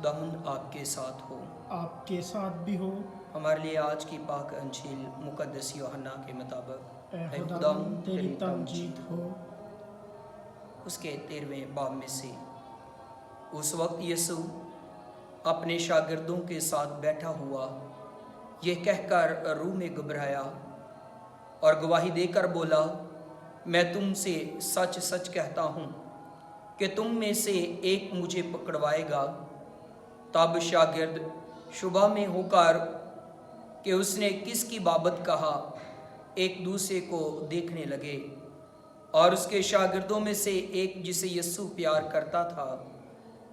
खुदावंद आपके साथ हो। आपके साथ भी हो। हमारे लिए आज की पाक अंजील मुकद्दस यूहन्ना के मुताबिक ए ऐ खुदावंद तेरी तमजीद हो। उसके 13वें बाब में से। उस वक्त यीशु अपने शागिर्दों के साथ बैठा हुआ यह कहकर रूह में घबराया और गवाही देकर बोला, मैं तुमसे सच सच कहता हूँ कि तुम में से एक मुझे पकड़वाएगा। तब शागिर्द शुबा में होकर कि उसने किसकी बाबत कहा एक दूसरे को देखने लगे। और उसके शागिर्दों में से एक जिसे यीशु प्यार करता था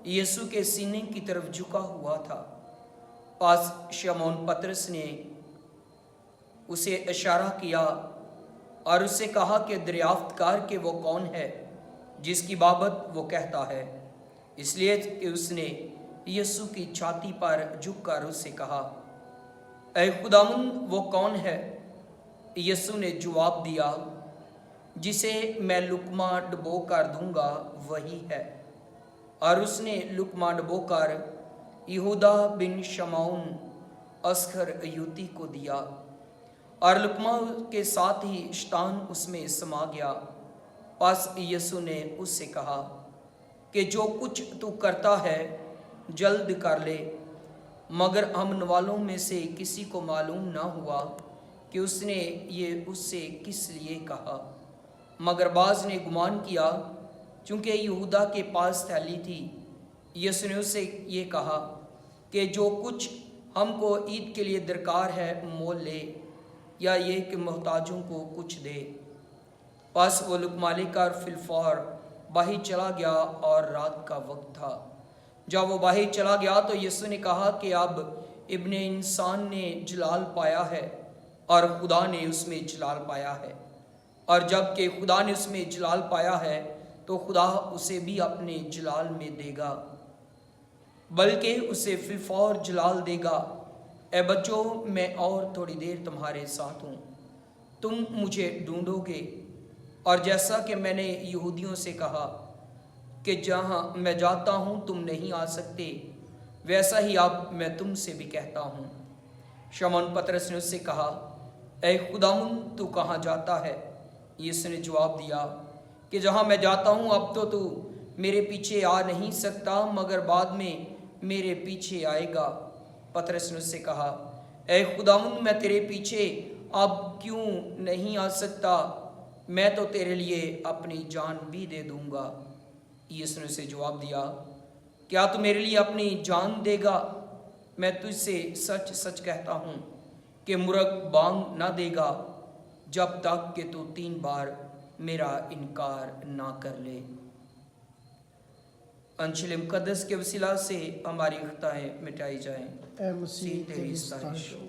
यीशु के सीने की तरफ झुका हुआ था। पास शमौन पतरस ने उसे इशारा किया और उससे कहा कि दरियाफ्त कर के वो कौन है जिसकी बाबत वो कहता है, इसलिए कि उसने यीशु की छाती पर झुककर उससे कहा, ऐ खुदावंद वो कौन है? यीशु ने जवाब दिया, जिसे मैं लुकमा डुबो कर दूंगा वही है। और उसने लुकमा डुबो कर यहूदा बिन शमौन अस्कर यूती को दिया और लुकमा के साथ ही शैतान उसमें समा गया। पास यीशु ने उससे कहा कि जो कुछ तू करता है जल्द कर ले। मगर हमन वालों में से किसी को मालूम ना हुआ कि उसने ये उससे किस लिए कहा, मगर बाज ने गुमान किया चूँकि यहूदा के पास थैली थी। यीशु ने उससे ये कहा कि जो कुछ हमको ईद के लिए दरकार है मोल ले, या ये कि मोहताजों को कुछ दे। पास वो लुकमा लेकर फिलफौर बाहर चला गया और रात का वक्त था। जब वो बाहर चला गया तो यीशु ने कहा कि अब इब्ने इंसान ने जलाल पाया है और खुदा ने उसमें जलाल पाया है। और जब कि खुदा ने उसमें जलाल पाया है तो खुदा उसे भी अपने जलाल में देगा, बल्कि उसे फिलफौर जलाल देगा। ए बच्चों, मैं और थोड़ी देर तुम्हारे साथ हूँ, तुम मुझे ढूंढोगे। और जैसा कि मैंने यहूदियों से कहा कि जहाँ मैं जाता हूँ तुम नहीं आ सकते, वैसा ही अब मैं तुमसे भी कहता हूँ। शमौन पतरस ने उससे कहा, ऐ खुदावंद तू कहाँ जाता है? यीशु ने जवाब दिया कि जहाँ मैं जाता हूँ अब तो तू मेरे पीछे आ नहीं सकता, मगर बाद में मेरे पीछे आएगा। पतरस ने उससे कहा, ऐ खुदावंद मैं तेरे पीछे अब क्यों नहीं आ सकता? मैं तो तेरे लिए अपनी जान भी दे दूंगा। यीशु ने उसे जवाब दिया, क्या तू मेरे लिए अपनी जान देगा? मैं तुझसे सच सच कहता हूँ कि मुर्ग बांग ना देगा जब तक कि तू 3 बार मेरा इनकार ना कर ले। अंजिल मुकद्दस के वसीला से हमारी खताएं मिटाई जाएं। ए मसीह तेरी सताइश हो।